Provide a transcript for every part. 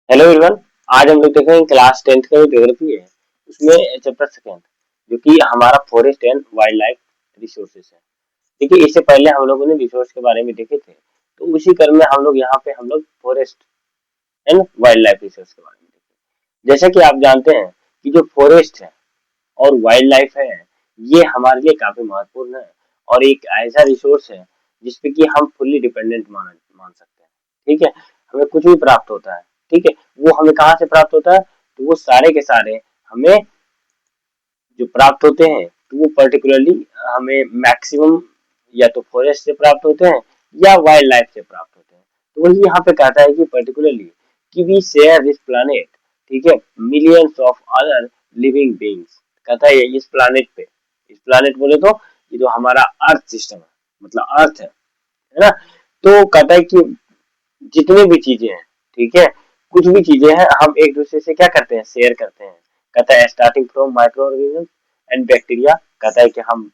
Hello everyone. आज हम लोग देखेंगे क्लास 10th का जो ज्योग्राफी है उसमें चैप्टर सेकेंड जो कि हमारा forest and wild life resources है। देखिए, इससे पहले हम लोगों ने रिसोर्स के बारे में देखे थे, तो उसी क्रम में हम लोग forest and wildlife resource के बारे में देखे। जैसा कि आप जानते हैं कि जो फॉरेस्ट है और वाइल्ड लाइफ है, ये हमारे लिए काफी महत्वपूर्ण है और एक ऐसा रिसोर्स है जिसपे कि हम फुल्ली डिपेंडेंट मान सकते हैं। ठीक है, हमें कुछ भी प्राप्त होता है। ठीक है, वो हमें कहाँ से प्राप्त होता है? तो वो सारे के सारे हमें जो प्राप्त होते हैं, तो वो पर्टिकुलरली हमें मैक्सिमम या तो फॉरेस्ट से प्राप्त होते हैं या वाइल्ड लाइफ से प्राप्त होते हैं। तो वही यहाँ पे कहता है कि पर्टिकुलरली कि वी शेयर दिस प्लानेट, ठीक है, millions of other living beings. कहता है इस प्लानेट पे, इस प्लानेट बोले तो ये जो हमारा अर्थ सिस्टम है, मतलब अर्थ है ना। तो कहता है कि जितनी भी चीजें हैं, ठीक है, कुछ भी चीजें हैं, हम एक दूसरे से क्या करते हैं, शेयर करते हैं। कहता है starting from micro organism and bacteria. कहता है कि हम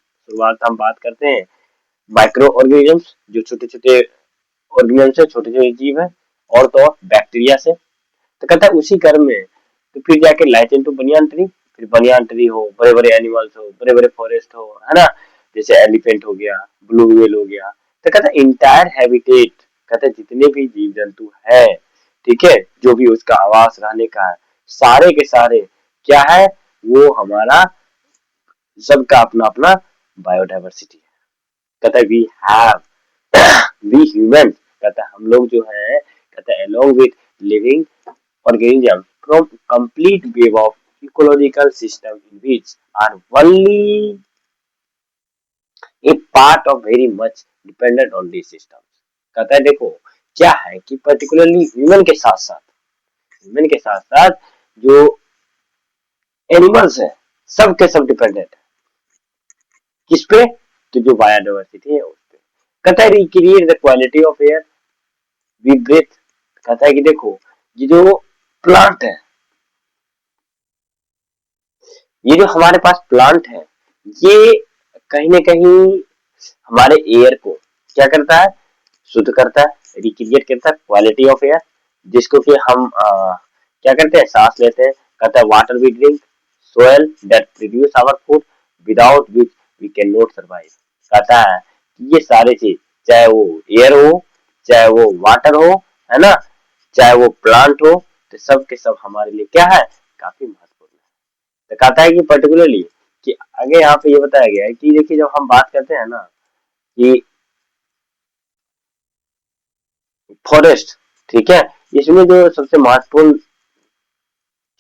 बात करते हैं माइक्रो ऑर्गेनिजम्स, जो छोटे छोटे ऑर्गेनिजम्स है, छोटे छोटे जीव है, और तो और बैक्टीरिया से। तो कहता है उसी क्रम में तो फिर जाके लाइच इनटू बनियान ट्री, फिर बनियान ट्री हो, बड़े बड़े एनिमल्स हो, बड़े बड़े फॉरेस्ट हो, है ना। जैसे एलिफेंट हो गया, ब्लू व्हेल हो गया। तो कहता है इंटायर हैबिटेट, कहता है जितने भी जीव जंतु है, ठीक है, जो भी उसका आवास रहने का है, सारे के सारे क्या है, वो हमारा सबका अपना अपना बायोडाइवर्सिटी है। कहता है वी हैव वी ह्यूमन, कहता है हम लोग जो है, कहता है along with living organism from complete wave of ecological system in which are only a part of very much dependent on these systems। कहता है देखो क्या है कि पर्टिकुलरली ह्यूमन के साथ साथ जो एनिमल्स है, सब के सब डिपेंडेंट है किस पे? तो जो बायोडाइवर्सिटी है उस पे। कहता है recreate the quality of air we breathe. कहता है कि देखो ये जो प्लांट है, ये जो हमारे पास प्लांट है, ये कहीं ना कहीं हमारे एयर को क्या करता है, शुद्ध करता है, रिक्रिएट करता है क्वालिटी ऑफ एयर, जिसको कि हम क्या करते हैं, सांस लेते हैं। कहता है water we drink, soil that produce our food without which we can not survive. कहता है कि ये सारे चीज, चाहे वो एयर हो, चाहे वो वाटर हो, है ना, चाहे वो प्लांट हो, तो सब के सब हमारे लिए क्या है, काफी महत्वपूर्ण है। तो कहता है कि पर्टिकुलरली कि आगे यहाँ पे ये बताया गया है कि देखिए जब हम बात करते हैं ना कि फॉरेस्ट, ठीक है, इसमें जो सबसे महत्वपूर्ण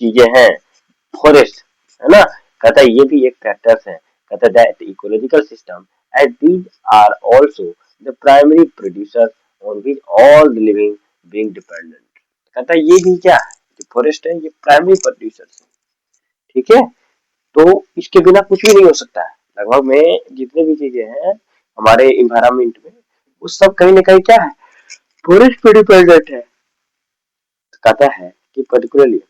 चीजें हैं फॉरेस्ट, है ना। कहता है ये भी एक फैक्टर्स है। कहता है that ecological system as these are also the primary producer on which all the living being dependent. कहता है ये भी क्या है, जो फॉरेस्ट है ये प्राइमरी प्रोड्यूसर है। ठीक है, तो इसके बिना कुछ भी नहीं हो सकता है। लगभग में जितने भी चीजें हैं हमारे इन्वायरमेंट में, वो सब कहीं ना कहीं क्या है, फॉरेस्ट पे डिपेंडेंट है। तो कहता है कि पर्टिकुलरली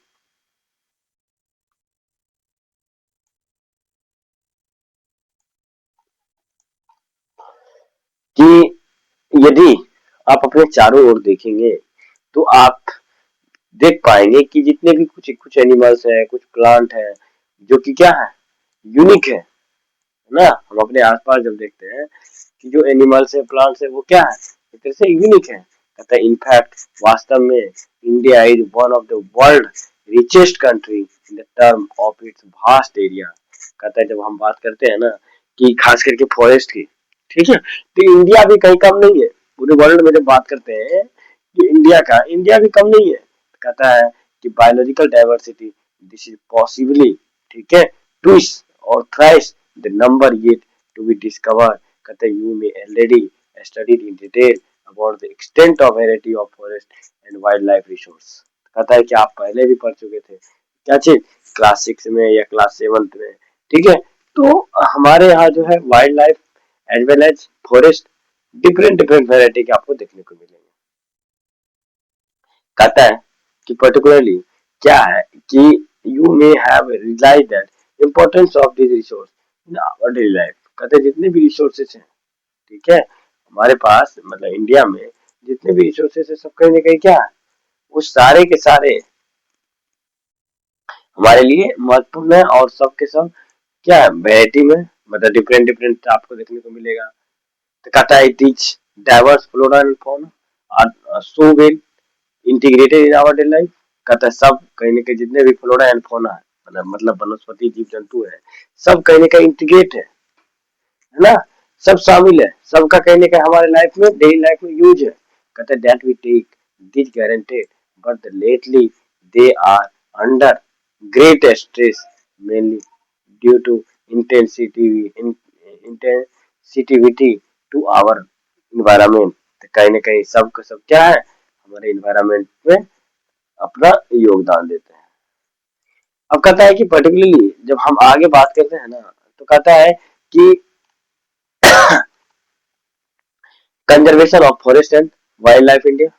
कि यदि आप अपने चारों ओर देखेंगे तो आप देख पाएंगे कि जितने भी कुछ कुछ एनिमल्स हैं, कुछ प्लांट है, जो कि क्या है, यूनिक है ना। हम अपने आसपास जब देखते हैं कि जो एनिमल्स है, प्लांट्स है, वो क्या है, एक तरह से यूनिक है। कहता है इनफैक्ट वास्तव में India is one of the world richest country in the term of its vast area. कहता है जब हम बात करते हैं ना कि खास करके फॉरेस्ट की, ठीक है, तो इंडिया भी कहीं कम नहीं है। पूरे वर्ल्ड में जब बात करते हैं कि इंडिया भी कम नहीं है। कहता है कि biological diversity this is possibly, ठीक है, ट्विस्ट और thrice the number yet to be discover. कहते हैं you may already studied in detail about the extent of variety of forest and wildlife resource. कहता है कि आप पहले भी पढ़ चुके थे, क्या चीज, क्लास 6 में या क्लास 7 में। ठीक है, तो हमारे यहाँ जो है wildlife as well as forest different different variety के आपको देखने को मिलेंगे। कहता है कि पर्टिकुलरली क्या है कि you may have realise that importance of this resource in our daily life. कहते हैं जितने भी रिसोर्सेज हैं, ठीक है, हमारे पास मतलब इंडिया में जितने भी रिसोर्सेज है, सब कहीं ना कहीं क्या है, वो सारे के सारे हमारे लिए महत्वपूर्ण है और सब के सब क्या है वैरायटी में मतलब डिफरेंट डिफरेंट आपको देखने को मिलेगा। तो कहता है it is diverse flora and fauna are so well integrated in our day life. कहता है सब कहीं ना कहीं जितने भी फ्लोरा एंड फौना है मतलब वनस्पति जीव जंतु है सब कहीं ना कहीं इंटीग्रेट है ना, सब शामिल है, सबका कहीं ना कहीं हमारे लाइफ में डेली लाइफ में यूज है। कहते हैं that we take this guaranteed but lately they are under great stress mainly due to intensity intensitivity to our environment. कहीं ना कहीं सब का सब क्या है हमारे इन्वायरमेंट में अपना योगदान देते हैं। अब कहता है कि पर्टिकुलरली जब हम आगे बात करते हैं ना तो कहता है कि conservation of forest and wild life India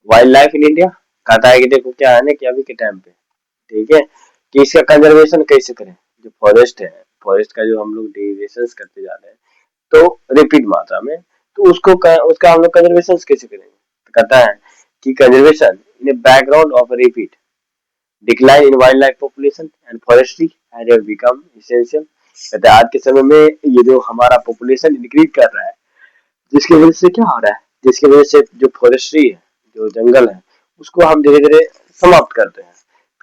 wild life in India. कहता है कि देखो क्या है ना कि अभी के टाइम पे ठीक है कि इसका कंजर्वेशन कैसे करें। जो फॉरेस्ट है फॉरेस्ट का जो हम लोग डिग्रेडेशन करते जा रहे हैं तो रिपीट मात्रा में तो उसका हम लोग कंजर्वेशन कैसे करेंगे। तो कहता है कि conservation in a background of repeat decline in wild life population and forestry has become essential. कहते हैं आज के समय में ये जो हमारा पॉपुलेशन इंक्रीज कर रहा है जिसकी वजह से क्या हो रहा है जिसकी वजह से जो फॉरेस्ट्री है जो जंगल है उसको हम धीरे धीरे समाप्त करते हैं।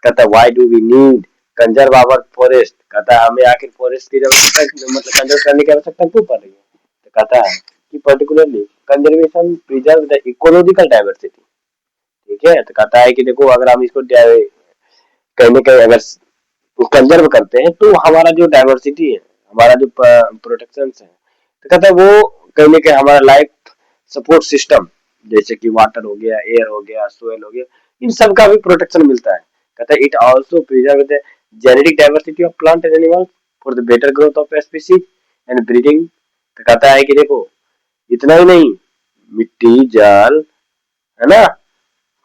कहता है why do we need conserve our forest. कहता है हमें आखिर फॉरेस्ट की जरूरत मतलब कंजर्व करने की आवश्यकता क्यों पड़ रही है। तो कहता है कि particularly conservation preserve the ecological diversity. ठीक है तो कहता है कि देखो अगर हम इसको कहीं ना कहीं अगर कंजर्व करते हैं तो हमारा जो डाइवर्सिटी है हमारा जो प्रोटेक्शन है तो कहता है वो कहीं ना कहीं हमारा लाइफ सपोर्ट सिस्टम जैसे कि वाटर हो गया एयर हो गया सोयल हो गया इन सब का भी प्रोटेक्शन मिलता है। कहता है it also preserve the genetic diversity of plant and animal for the better growth of species and breeding. तो कहता है कि देखो इतना ही नहीं मिट्टी जल है ना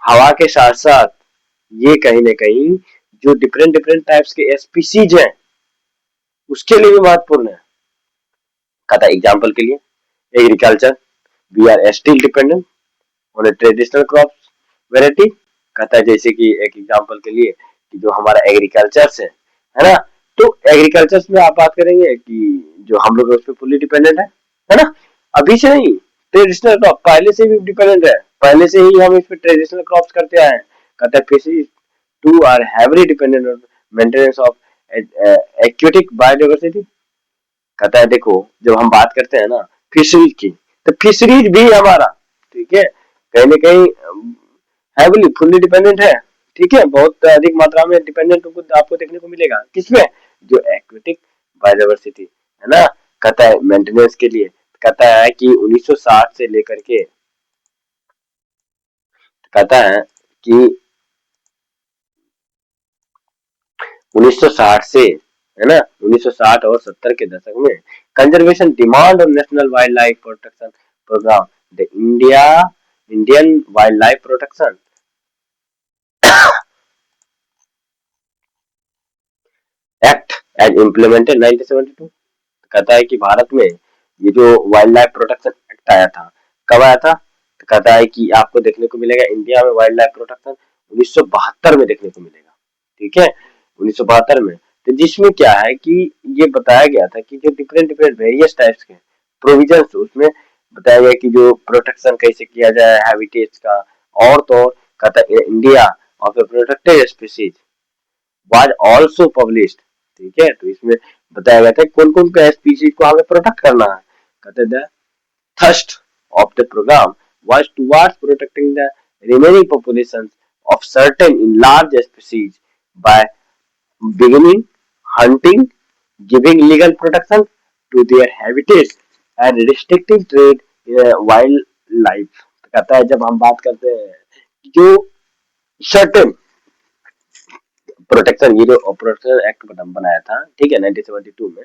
हवा के साथ साथ ये कहीं ना कहीं जो डिफरेंट डिफरेंट टाइप्स के स्पीशीज हैं उसके लिए भी महत्वपूर्ण है। कहता है एग्जाम्पल के लिए agriculture we are still dependent on a traditional crops variety. कहता है जैसे कि एक एग्जांपल के लिए कि जो हमारा एग्रीकल्चर है ना तो एग्रीकल्चर में आप बात करेंगे कि जो हम लोग उस पर फुल्ली डिपेंडेंट है ना अभी से नहीं ट्रेडिशनल क्रॉप पहले से भी डिपेंडेंट है पहले से ही हम इस पे ट्रेडिशनल क्रॉप्स करते आए हैं। कहता है fisheries too are heavily dependent on maintenance of aquatic biodiversity. कहता है देखो जब हम बात करते हैं ना फिशरीज की तो फिशरीज भी हमारा ठीक है कहीं ना कहीं हैविली फुल्ली डिपेंडेंट है। ठीक है बहुत अधिक मात्रा में डिपेंडेंट आपको देखने को मिलेगा किसमें जो एक्वेटिक बायोडाइवर्सिटी है ना। कहता है मेंटेनेंस के लिए कहता है कि 1960 से लेकर के कहता है कि 1960 से है ना 1960 और 70 के दशक में कंजर्वेशन डिमांड और national wildlife protection programme the Indian wildlife protection act as implemented 1972। कहता है कि भारत में ये जो वाइल्ड लाइफ प्रोटेक्शन एक्ट आया था कब आया था तो कहता है कि आपको देखने को मिलेगा इंडिया में वाइल्ड लाइफ प्रोटेक्शन 1972 में देखने को मिलेगा। ठीक है 1972 में तो जिसमें क्या है कि ये बताया गया था कि जो डिफरेंट डिफरेंट वेरियस टाइप्स के प्रोविजंस उसमें बताया गया कि जो प्रोटेक्शन कैसे किया जाए हैबिटेट्स का और तो कहता है India of A protected species was also published. ठीक है तो इसमें बताया गया था कौन कौन से स्पीशीज को हमें प्रोटेक्ट करना है। कहते थे thrust of the programme was towards protecting the remaining population of certain in large species by beginning hunting giving legal protection to their habitats and restricting trade in wildlife। तो कहता है जब हम बात करते हैं जो सर्टेन प्रोटेक्शन ये जो प्रोटेक्शन एक्ट बनाया था ठीक है 1972 में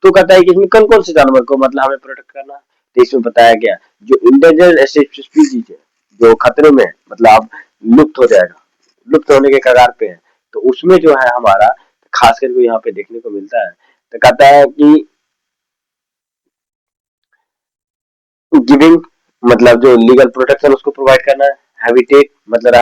तो कहता है कि इसमें कौन कौन से जानवर को मतलब हमें प्रोटेक्ट करना है। तो इसमें बताया गया जो इंडेंजर्ड स्पीशीज है जो खतरे में मतलब अब लुप्त हो जाएगा लुप्त होने के कगार पे है तो उसमें जो है हमारा खास करके यहाँ पे देखने को मिलता है। तो कहता है कि गिविंग मतलब जो लीगल प्रोटेक्शन उसको प्रोवाइड करना है हैबिटेट मतलब